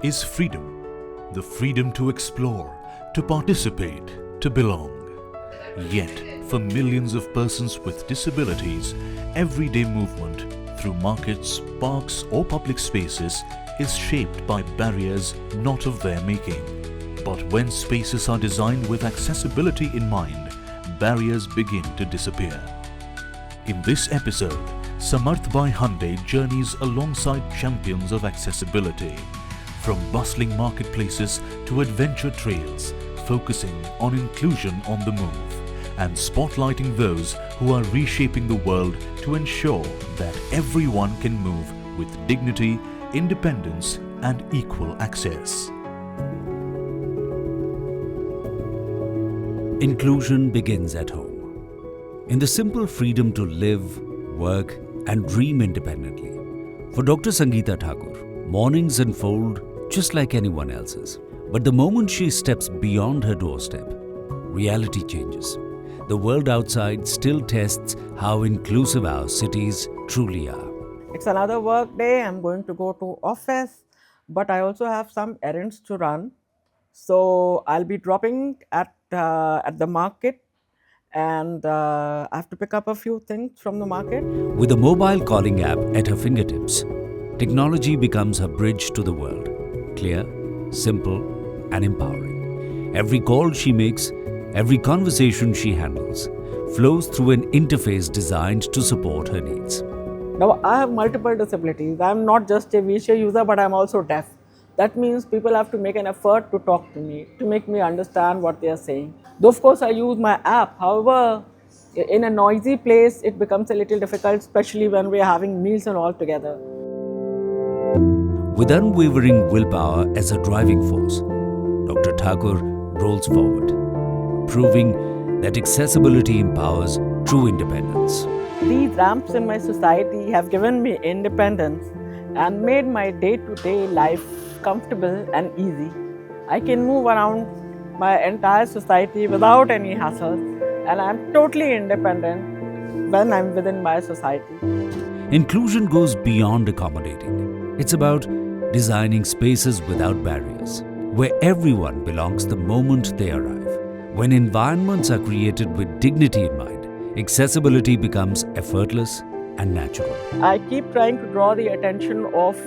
is freedom. The freedom to explore, to participate, to belong. Yet, for millions of persons with disabilities, everyday movement through markets, parks or public spaces is shaped by barriers not of their making. But when spaces are designed with accessibility in mind, barriers begin to disappear. In this episode, Samarth by Hyundai journeys alongside champions of accessibility, from bustling marketplaces to adventure trails, focusing on inclusion on the move and spotlighting those who are reshaping the world to ensure that everyone can move with dignity, independence and equal access. Inclusion begins at home. In the simple freedom to live, work and dream independently. For Dr. Sangita Takur, mornings unfold just like anyone else's. But the moment she steps beyond her doorstep, reality changes. The world outside still tests how inclusive our cities truly are. It's another work day. I'm going to go to office, but I also have some errands to run. So I'll be dropping at the market, and I have to pick up a few things from the market. With a mobile calling app at her fingertips, technology becomes her bridge to the world. Clear, simple, and empowering. Every call she makes, every conversation she handles, flows through an interface designed to support her needs. Now, I have multiple disabilities. I'm not just a wheelchair user, but I'm also deaf. That means people have to make an effort to talk to me, to make me understand what they are saying. Though, of course, I use my app. However, in a noisy place, it becomes a little difficult, especially when we're having meals and all together. With unwavering willpower as a driving force, Dr. Takur rolls forward, proving that accessibility empowers true independence. These ramps in my society have given me independence and made my day-to-day life comfortable and easy. I can move around my entire society without any hassles, and I'm totally independent when I'm within my society. Inclusion goes beyond accommodating. It's about designing spaces without barriers, where everyone belongs the moment they arrive. When environments are created with dignity in mind, accessibility becomes effortless and natural. I keep trying to draw the attention of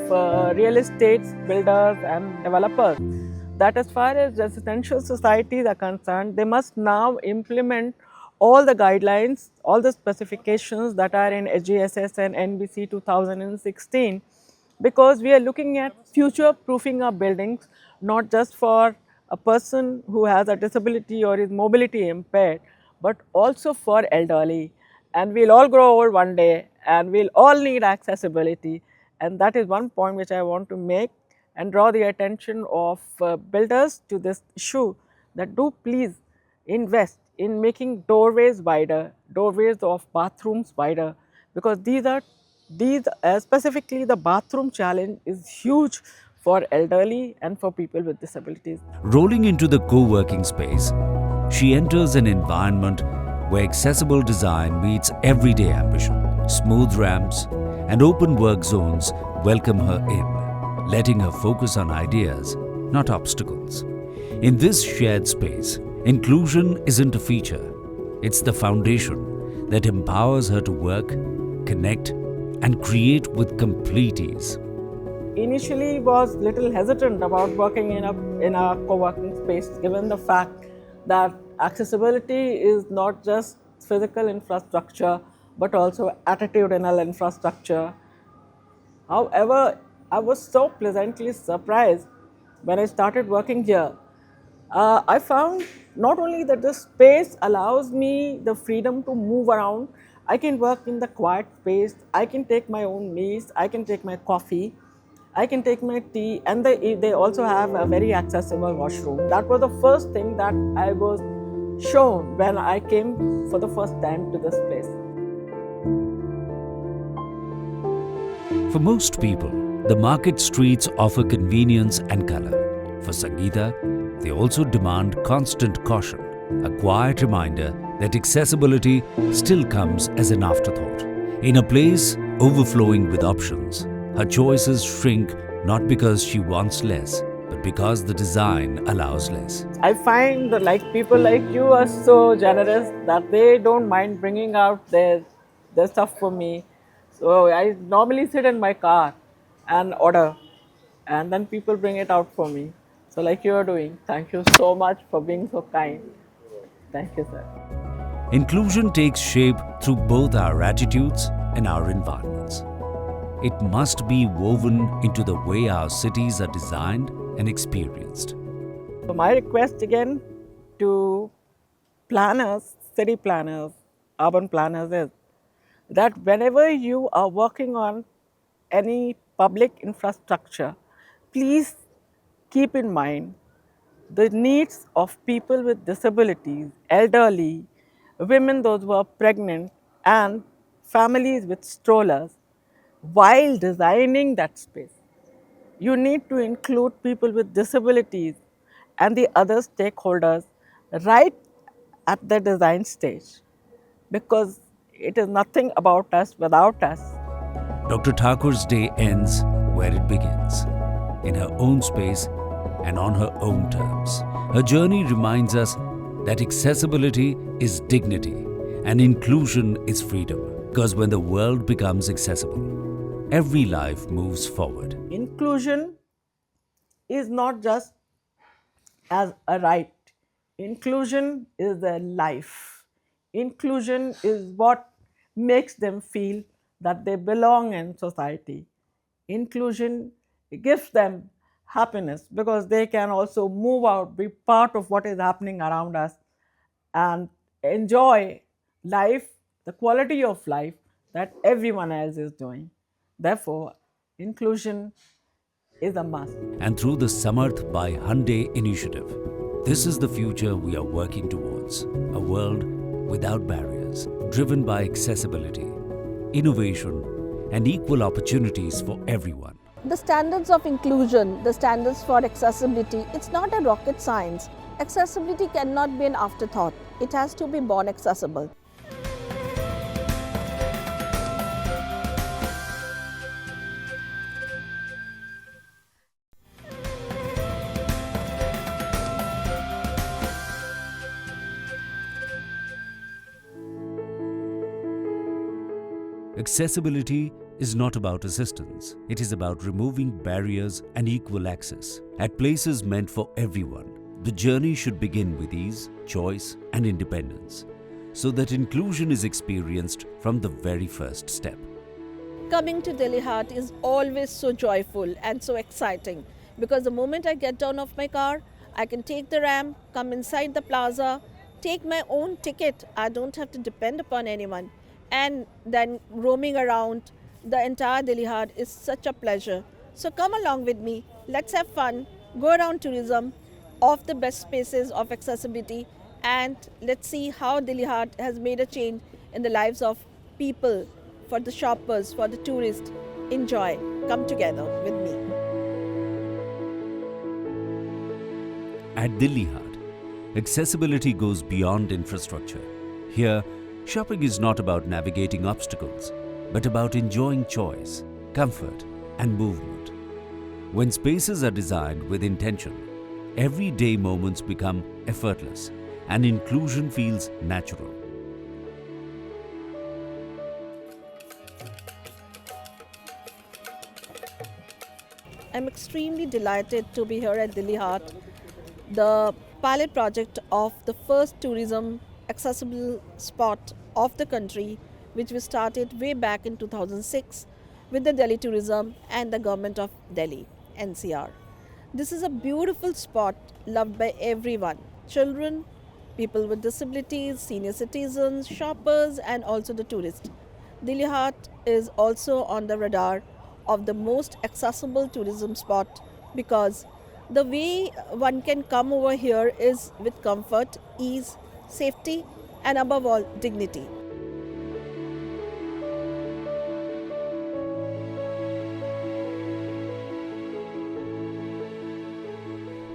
real estate builders and developers that as far as residential societies are concerned, they must now implement all the guidelines, all the specifications that are in HGSS and NBC 2016, because we are looking at future-proofing our buildings, not just for a person who has a disability or is mobility impaired, but also for elderly. And we'll all grow old one day and we'll all need accessibility. And that is one point which I want to make and draw the attention of builders to this issue, that do please invest in making doorways wider, doorways of bathrooms wider, because specifically the bathroom challenge is huge for elderly and for people with disabilities. Rolling into the co-working space, she enters an environment where accessible design meets everyday ambition. Smooth ramps and open work zones welcome her in, letting her focus on ideas, not obstacles. In this shared space, inclusion isn't a feature, it's the foundation that empowers her to work, connect, and create with complete ease. Initially was little hesitant about working in a co-working space, given the fact that accessibility is not just physical infrastructure, but also attitudinal infrastructure. However, I was so pleasantly surprised when I started working here. I found not only that the space allows me the freedom to move around, I can work in the quiet space, I can take my own meals, I can take my coffee, I can take my tea, and they also have a very accessible washroom. That was the first thing that I was shown when I came for the first time to this place. For most people, the market streets offer convenience and color. For Sangita, they also demand constant caution, a quiet reminder that accessibility still comes as an afterthought. In a place overflowing with options, her choices shrink not because she wants less, because the design allows less. I find that people like you are so generous that they don't mind bringing out their stuff for me. So I normally sit in my car and order, and then people bring it out for me. So like you are doing. Thank you so much for being so kind. Thank you, sir. Inclusion takes shape through both our attitudes and our environments. It must be woven into the way our cities are designed and experienced. So my request again to planners, city planners, urban planners is that whenever you are working on any public infrastructure, please keep in mind the needs of people with disabilities, elderly, women, those who are pregnant, and families with strollers while designing that space. You need to include people with disabilities and the other stakeholders right at the design stage, because it is nothing about us without us. Dr. Thakur's day ends where it begins, in her own space and on her own terms. Her journey reminds us that accessibility is dignity and inclusion is freedom, because when the world becomes accessible, every life moves forward. Inclusion is not just as a right. Inclusion is their life. Inclusion is what makes them feel that they belong in society. Inclusion gives them happiness because they can also move out, be part of what is happening around us, and enjoy life, the quality of life that everyone else is doing. Therefore, inclusion is a must. And through the Samarth by Hyundai initiative, this is the future we are working towards. A world without barriers, driven by accessibility, innovation, and equal opportunities for everyone. The standards of inclusion, the standards for accessibility, it's not a rocket science. Accessibility cannot be an afterthought. It has to be born accessible. Accessibility is not about assistance. It is about removing barriers and equal access. At places meant for everyone, the journey should begin with ease, choice, and independence, so that inclusion is experienced from the very first step. Coming to Dilli Haat is always so joyful and so exciting, because the moment I get down off my car, I can take the ramp, come inside the plaza, take my own ticket. I don't have to depend upon anyone. And then roaming around the entire Dilli Haat is such a pleasure. So come along with me, let's have fun, go around tourism of the best spaces of accessibility, and let's see how Dilli Haat has made a change in the lives of people, for the shoppers, for the tourists. Enjoy, come together with me. At Dilli Haat, accessibility goes beyond infrastructure. Here, shopping is not about navigating obstacles, but about enjoying choice, comfort, and movement. When spaces are designed with intention, everyday moments become effortless and inclusion feels natural. I'm extremely delighted to be here at Dilli Haat, the pilot project of the first tourism accessible spot of the country, which we started way back in 2006 with the Delhi Tourism and the government of Delhi, NCR. This is a beautiful spot loved by everyone, children, people with disabilities, senior citizens, shoppers, and also the tourists. Dilli Haat is also on the radar of the most accessible tourism spot, because the way one can come over here is with comfort, ease, safety, and above all, dignity.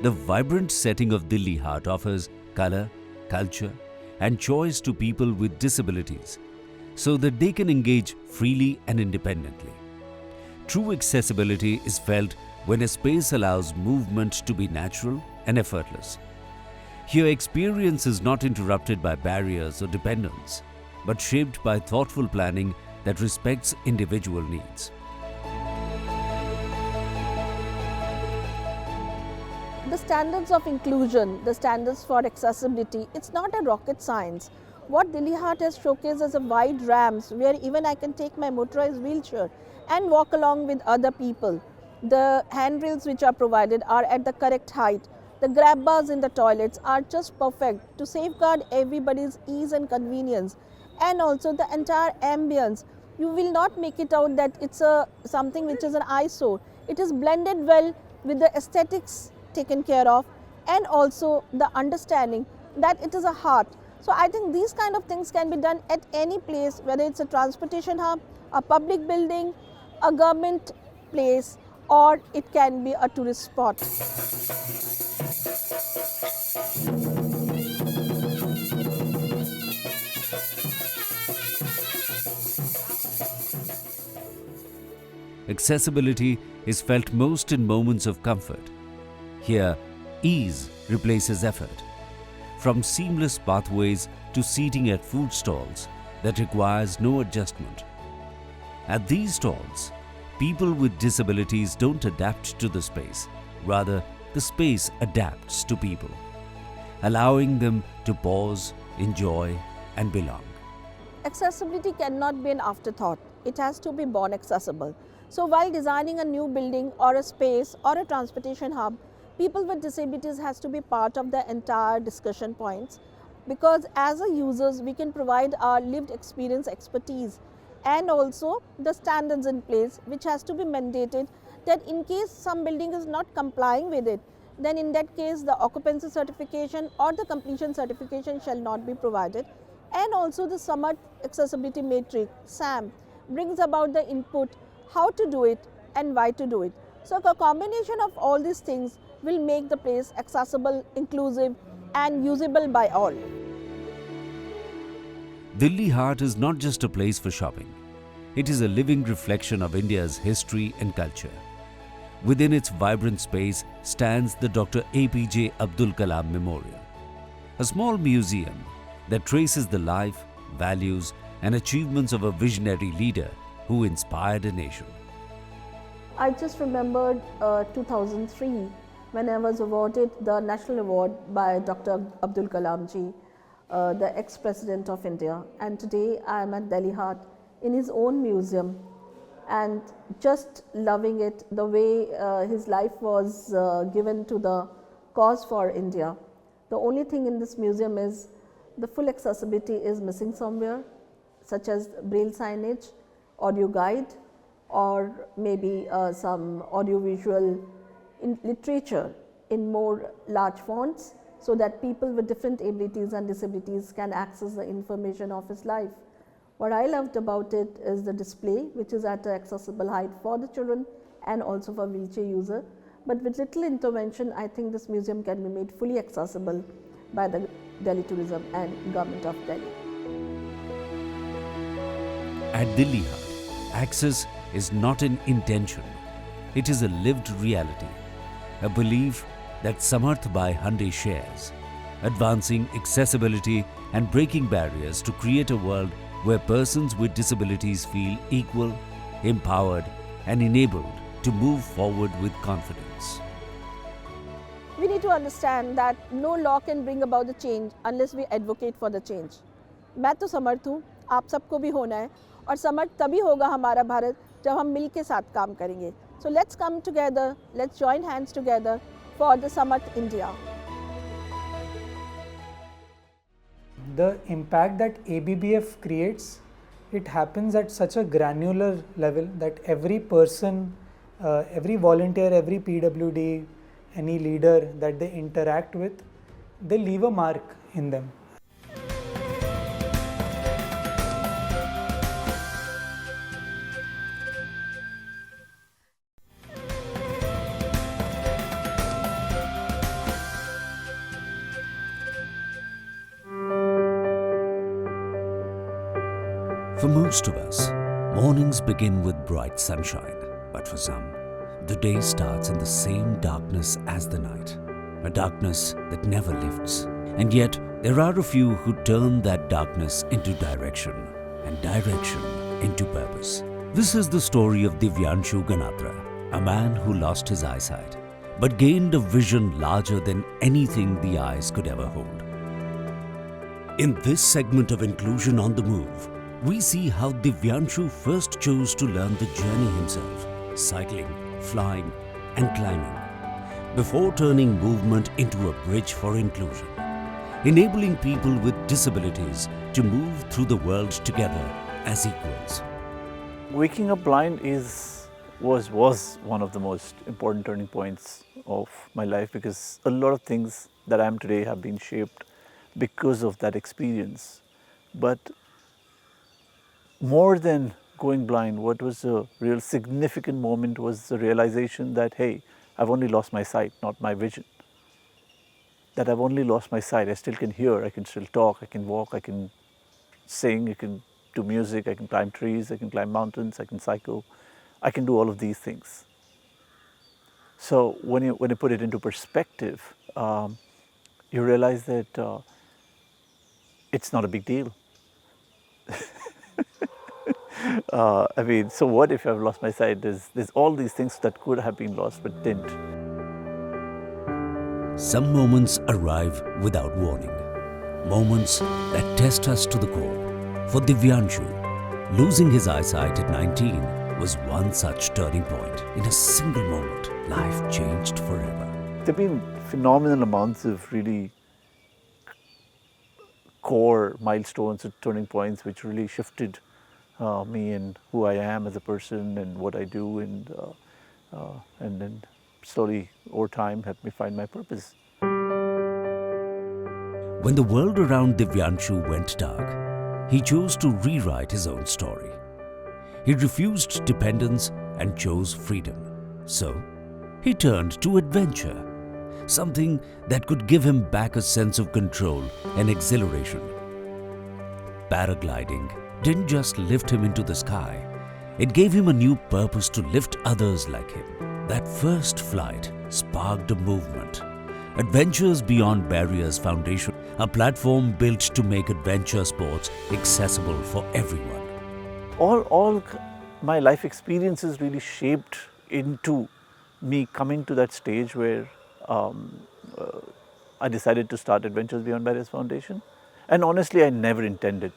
The vibrant setting of Dilli Haat offers color, culture, and choice to people with disabilities, so that they can engage freely and independently. True accessibility is felt when a space allows movement to be natural and effortless. Here, experience is not interrupted by barriers or dependence, but shaped by thoughtful planning that respects individual needs. The standards of inclusion, the standards for accessibility, it's not a rocket science. What Dilli Haat has showcased is a wide ramps where even I can take my motorized wheelchair and walk along with other people. The handrails which are provided are at the correct height. The grab bars in the toilets are just perfect to safeguard everybody's ease and convenience. And also the entire ambience. You will not make it out that it's something which is an eyesore. It is blended well with the aesthetics taken care of, and also the understanding that it is a heart. So I think these kind of things can be done at any place, whether it's a transportation hub, a public building, a government place, or it can be a tourist spot. Accessibility is felt most in moments of comfort. Here, ease replaces effort. From seamless pathways to seating at food stalls that requires no adjustment. At these stalls, people with disabilities don't adapt to the space. Rather, the space adapts to people, allowing them to pause, enjoy, and belong. Accessibility cannot be an afterthought. It has to be born accessible. So while designing a new building or a space or a transportation hub, people with disabilities has to be part of the entire discussion points, because as a users we can provide our lived experience expertise and also the standards in place which has to be mandated, that in case some building is not complying with it, then in that case the occupancy certification or the completion certification shall not be provided. And also the Samarth accessibility matrix SAM brings about the input how to do it and why to do it. So a combination of all these things will make the place accessible, inclusive and usable by all. Dilli Haat is not just a place for shopping. It is a living reflection of India's history and culture. Within its vibrant space stands the Dr. APJ Abdul Kalam Memorial, a small museum that traces the life, values and achievements of a visionary leader who inspired a nation. I just remembered 2003 when I was awarded the National Award by Dr. Abdul Kalam ji, the ex-president of India, and today I am at Dilli Haat in his own museum and just loving it, the way his life was given to the cause for India. The only thing in this museum is the full accessibility is missing somewhere, such as braille signage, audio guide, or maybe some audiovisual literature in more large fonts, so that people with different abilities and disabilities can access the information of his life. What I loved about it is the display, which is at an accessible height for the children and also for wheelchair user. But with little intervention, I think this museum can be made fully accessible by the Delhi Tourism and Government of Delhi. At Dilli Haat, access is not an intention, it is a lived reality, a belief that Samarth by Hyundai shares, advancing accessibility and breaking barriers to create a world where persons with disabilities feel equal, empowered and enabled to move forward with confidence. We need to understand that no law can bring about the change unless we advocate for the change. मैं तो समर्थ हूँ, आप सबको भी होना है, और समर्थ तभी होगा हमारा भारत जब हम मिल के साथ काम करेंगे. So let's come together, let's join hands together for the Samarth India. The impact that ABBF creates, it happens at such a granular level that every person, every volunteer, every PWD, any leader that they interact with, they leave a mark in them. For most of us, mornings begin with bright sunshine, but for some, The day starts in the same darkness as the night, a darkness that never lifts. And yet, there are a few who turn that darkness into direction and direction into purpose. This is the story of Divyanshu Ganatra, a man who lost his eyesight but gained a vision larger than anything the eyes could ever hold. In this segment of Inclusion on the Move, we see how Divyanshu first chose to learn the journey himself, cycling, flying and climbing, before turning movement into a bridge for inclusion, enabling people with disabilities to move through the world together as equals. Waking up blind was one of the most important turning points of my life, because a lot of things that I am today have been shaped because of that experience. But more than going blind, what was a real significant moment was the realization that, hey, I've only lost my sight, not my vision. That I've only lost my sight. I still can hear, I can still talk, I can walk, I can sing, I can do music, I can climb trees, I can climb mountains, I can cycle. I can do all of these things. So when you put it into perspective, you realize that it's not a big deal. I mean, so what if I've lost my sight? There's all these things that could have been lost but didn't. Some moments arrive without warning. Moments that test us to the core. For Divyanshu, losing his eyesight at 19 was one such turning point. In a single moment, life changed forever. There have been phenomenal amounts of really core milestones and turning points which really shifted me and who I am as a person and what I do, and then slowly over time helped me find my purpose. When the world around Divyanshu went dark, he chose to rewrite his own story. He refused dependence and chose freedom. So, he turned to adventure, something that could give him back a sense of control and exhilaration. Paragliding didn't just lift him into the sky, it gave him a new purpose to lift others like him. That first flight sparked a movement. Adventures Beyond Barriers Foundation, a platform built to make adventure sports accessible for everyone. All my life experiences really shaped into me coming to that stage where I decided to start Adventures Beyond Barriers Foundation. And honestly, I never intended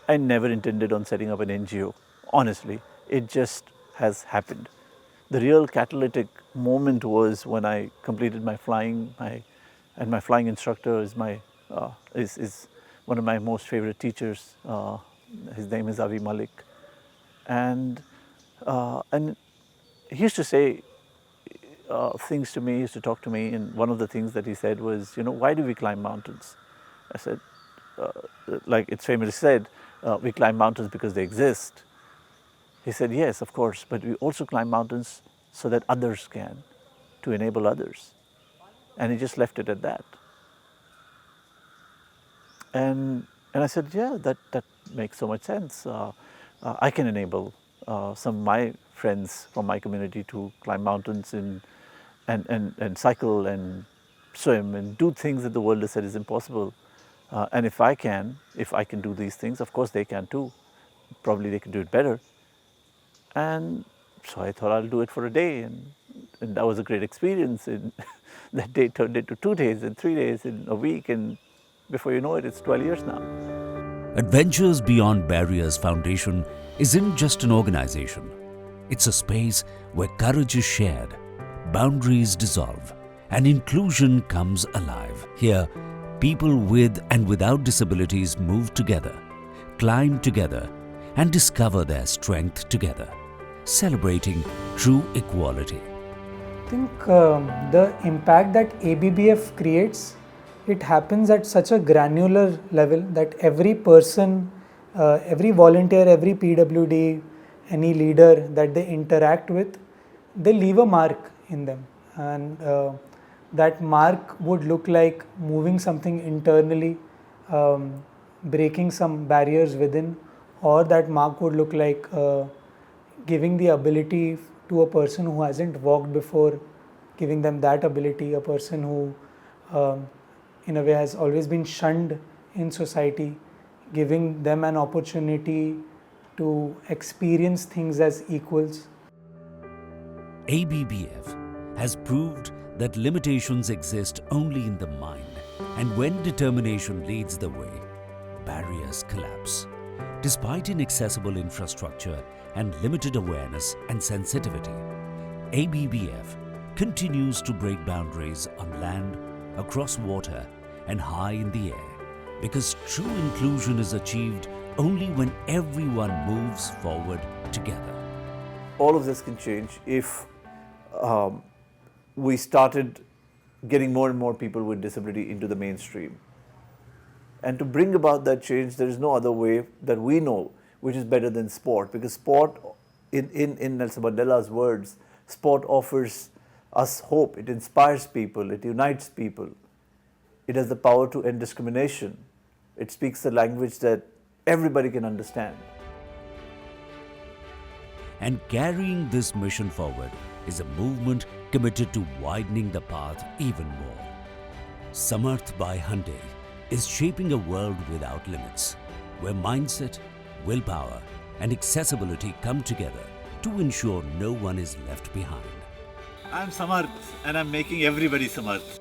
on setting up an NGO. Honestly, it just has happened. The real catalytic moment was when I completed my flying, and my flying instructor is one of my most favorite teachers. His name is Avi Malik. And he used to say things to me, he used to talk to me, and one of the things that he said was, why do we climb mountains? I said, like it's famously said, we climb mountains because they exist. He said, yes, of course, but we also climb mountains so that others can, to enable others. And he just left it at that. And I said, yeah, that makes so much sense. I can enable some of my friends from my community to climb mountains and cycle and swim and do things that the world has said is impossible. And if I can do these things, of course they can too. Probably they can do it better. And so I thought I'll do it for a day, and that was a great experience. And that day turned into 2 days and 3 days and a week, and before you know it, it's 12 years now. Adventures Beyond Barriers Foundation isn't just an organization. It's a space where courage is shared, boundaries dissolve, and inclusion comes alive. Here, people with and without disabilities move together, climb together, and discover their strength together, celebrating true equality. I think the impact that ABBF creates, it happens at such a granular level that every person, every volunteer, every PWD, any leader that they interact with, they leave a mark in them. And that mark would look like moving something internally, breaking some barriers within, or that mark would look like giving the ability to a person who hasn't walked before, giving them that ability, a person who in a way has always been shunned in society, giving them an opportunity to experience things as equals. ABBF has proved that limitations exist only in the mind, and when determination leads the way, barriers collapse. Despite inaccessible infrastructure and limited awareness and sensitivity, ABBF continues to break boundaries on land, across water, and high in the air, because true inclusion is achieved only when everyone moves forward together. All of this can change if we started getting more and more people with disability into the mainstream. And to bring about that change, there is no other way that we know which is better than sport, because sport, in Nelson Mandela's words, sport offers us hope, it inspires people, it unites people. It has the power to end discrimination. It speaks the language that everybody can understand. And carrying this mission forward is a movement committed to widening the path even more. Samarth by Hyundai is shaping a world without limits, where mindset, willpower, and accessibility come together to ensure no one is left behind. I'm Samarth and I'm making everybody Samarth.